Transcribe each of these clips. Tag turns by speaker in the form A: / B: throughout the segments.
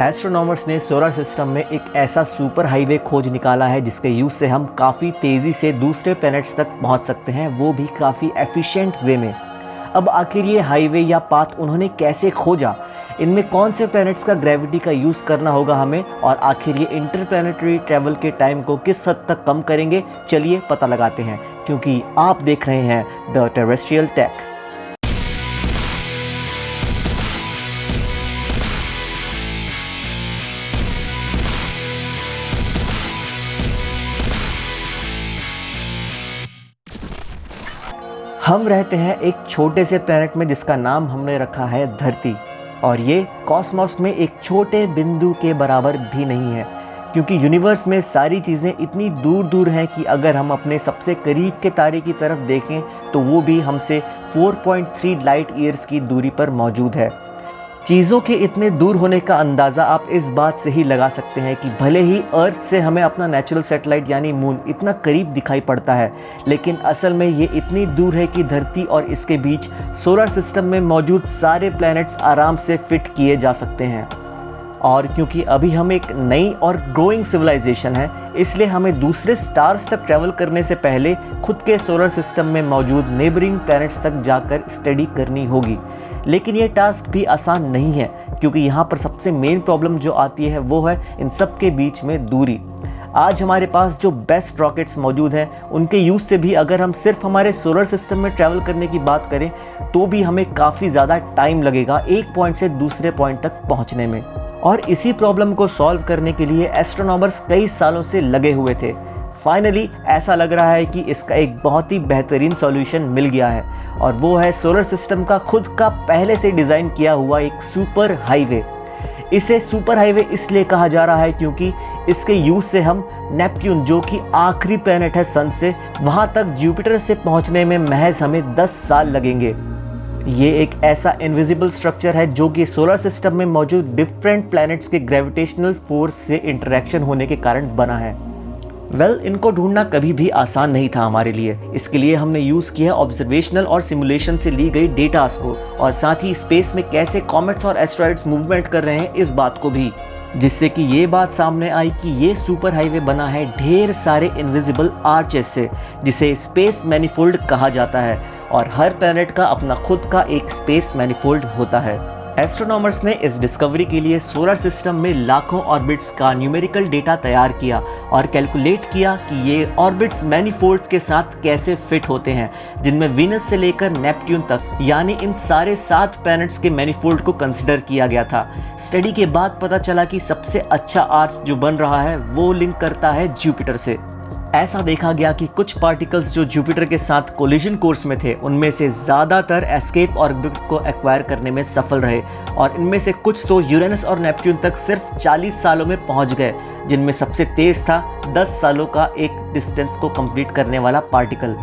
A: Astronomers ने solar system में एक ऐसा सुपर हाईवे खोज निकाला है जिसके यूज़ से हम काफ़ी तेज़ी से दूसरे प्लैनेट्स तक पहुंच सकते हैं, वो भी काफ़ी एफिशिएंट वे में। अब आखिर ये हाईवे या पाथ उन्होंने कैसे खोजा, इनमें कौन से प्लैनेट्स का ग्रेविटी का यूज़ करना होगा हमें, और आखिर ये इंटरप्लैनेटरी ट्रैवल के टाइम को किस हद तक कम करेंगे, चलिए पता लगाते हैं, क्योंकि आप देख रहे हैं द टेरेस्ट्रियल टेक। हम रहते हैं एक छोटे से प्लैनेट में जिसका नाम हमने रखा है धरती, और ये कॉस्मोस में एक छोटे बिंदु के बराबर भी नहीं है, क्योंकि यूनिवर्स में सारी चीज़ें इतनी दूर दूर हैं कि अगर हम अपने सबसे करीब के तारे की तरफ देखें तो वो भी हमसे 4.3 लाइट ईयर्स की दूरी पर मौजूद है। चीज़ों के इतने दूर होने का अंदाज़ा आप इस बात से ही लगा सकते हैं कि भले ही अर्थ से हमें अपना नेचुरल सैटेलाइट यानी मून इतना करीब दिखाई पड़ता है, लेकिन असल में ये इतनी दूर है कि धरती और इसके बीच सोलर सिस्टम में मौजूद सारे प्लैनेट्स आराम से फिट किए जा सकते हैं। और क्योंकि अभी हम एक नई और ग्रोइंग सिविलाइजेशन है, इसलिए हमें दूसरे स्टार्स तक ट्रैवल करने से पहले खुद के सोलर सिस्टम में मौजूद नेबरिंग प्लैनेट्स तक जाकर स्टडी करनी होगी। लेकिन ये टास्क भी आसान नहीं है, क्योंकि यहाँ पर सबसे मेन प्रॉब्लम जो आती है वो है इन सब के बीच में दूरी। आज हमारे पास जो बेस्ट रॉकेट्स मौजूद हैं, उनके यूज़ से भी अगर हम सिर्फ हमारे सोलर सिस्टम में ट्रैवल करने की बात करें तो भी हमें काफ़ी ज़्यादा टाइम लगेगा एक पॉइंट से दूसरे पॉइंट तक पहुँचने में। और इसी प्रॉब्लम को सॉल्व करने के लिए एस्ट्रोनॉमर्स कई सालों से लगे हुए थे। फाइनली ऐसा लग रहा है कि इसका एक बहुत ही बेहतरीन सॉल्यूशन मिल गया है, और वो है सोलर सिस्टम का खुद का पहले से डिज़ाइन किया हुआ एक सुपर हाईवे। इसे सुपर हाईवे इसलिए कहा जा रहा है क्योंकि इसके यूज़ से हम नेपट्यून, जो कि आखिरी प्लैनेट है सन से, वहाँ तक जुपिटर से पहुँचने में महज हमें 10 साल लगेंगे। ये एक ऐसा इनविजिबल स्ट्रक्चर है जो कि सोलर सिस्टम में मौजूद डिफरेंट प्लैनेट्स के ग्रेविटेशनल फोर्स से इंटरेक्शन होने के कारण बना है। इनको ढूंढना कभी भी आसान नहीं था हमारे लिए। इसके लिए हमने यूज़ किया ऑब्जर्वेशनल और सिमुलेशन से ली गई डेटास को, और साथ ही स्पेस में कैसे कॉमेट्स और एस्ट्रॉइड्स मूवमेंट कर रहे हैं इस बात को भी, जिससे कि ये बात सामने आई कि ये सुपर हाईवे बना है ढेर सारे इनविजिबल आर्चेस से, जिसे स्पेस मैनिफोल्ड कहा जाता है, और हर प्लैनेट का अपना खुद का एक स्पेस मैनिफोल्ड होता है। एस्ट्रोनॉमर्स ने इस डिस्कवरी के लिए सोलर सिस्टम में लाखों ऑर्बिट्स का न्यूमेरिकल डेटा तैयार किया और कैलकुलेट किया कि ये ऑर्बिट्स मैनिफोल्ड्स के साथ कैसे फिट होते हैं, जिनमें वीनस से लेकर नेपट्यून तक, यानी इन सारे 7 प्लैनेट्स के मैनिफोल्ड को कंसिडर किया गया था। स्टडी के बाद पता चला कि सबसे अच्छा आर्च जो बन रहा है वो लिंक करता है जुपिटर से। ऐसा देखा गया कि कुछ पार्टिकल्स जो जुपिटर के साथ कोलिजन कोर्स में थे, उनमें से ज़्यादातर एस्केप ऑर्बिट को एक्वायर करने में सफल रहे, और इनमें से कुछ तो यूरेनस और नेपट्यून तक सिर्फ 40 सालों में पहुंच गए, जिनमें सबसे तेज़ था 10 सालों का एक डिस्टेंस को कंप्लीट करने वाला पार्टिकल।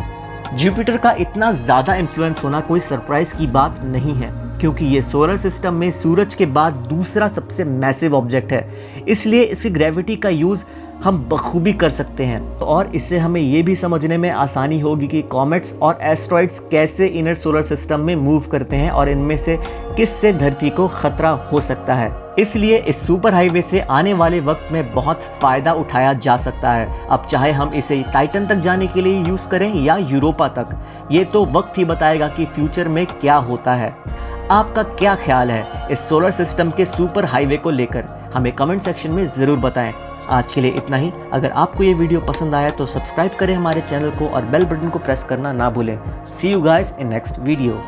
A: जुपिटर का इतना ज़्यादा इन्फ्लुएंस होना कोई सरप्राइज की बात नहीं है, क्योंकि ये सोलर सिस्टम में सूरज के बाद दूसरा सबसे मैसिव ऑब्जेक्ट है, इसलिए इसकी ग्रेविटी का यूज़ हम बखूबी कर सकते हैं। और इससे हमें ये भी समझने में आसानी होगी कि कॉमेट्स और एस्ट्रॉइड्स कैसे इनर सोलर सिस्टम में मूव करते हैं, और इनमें से किससे धरती को खतरा हो सकता है। इसलिए इस सुपर हाईवे से आने वाले वक्त में बहुत फ़ायदा उठाया जा सकता है। अब चाहे हम इसे टाइटन तक जाने के लिए यूज़ करें या यूरोपा तक, ये तो वक्त ही बताएगा कि फ्यूचर में क्या होता है। आपका क्या ख्याल है इस सोलर सिस्टम के सुपर हाईवे को लेकर? हमें कमेंट सेक्शन में ज़रूर बताएं। आज के लिए इतना ही। अगर आपको ये वीडियो पसंद आया तो सब्सक्राइब करें हमारे चैनल को, और बेल बटन को प्रेस करना ना भूलें। See you guys in next video.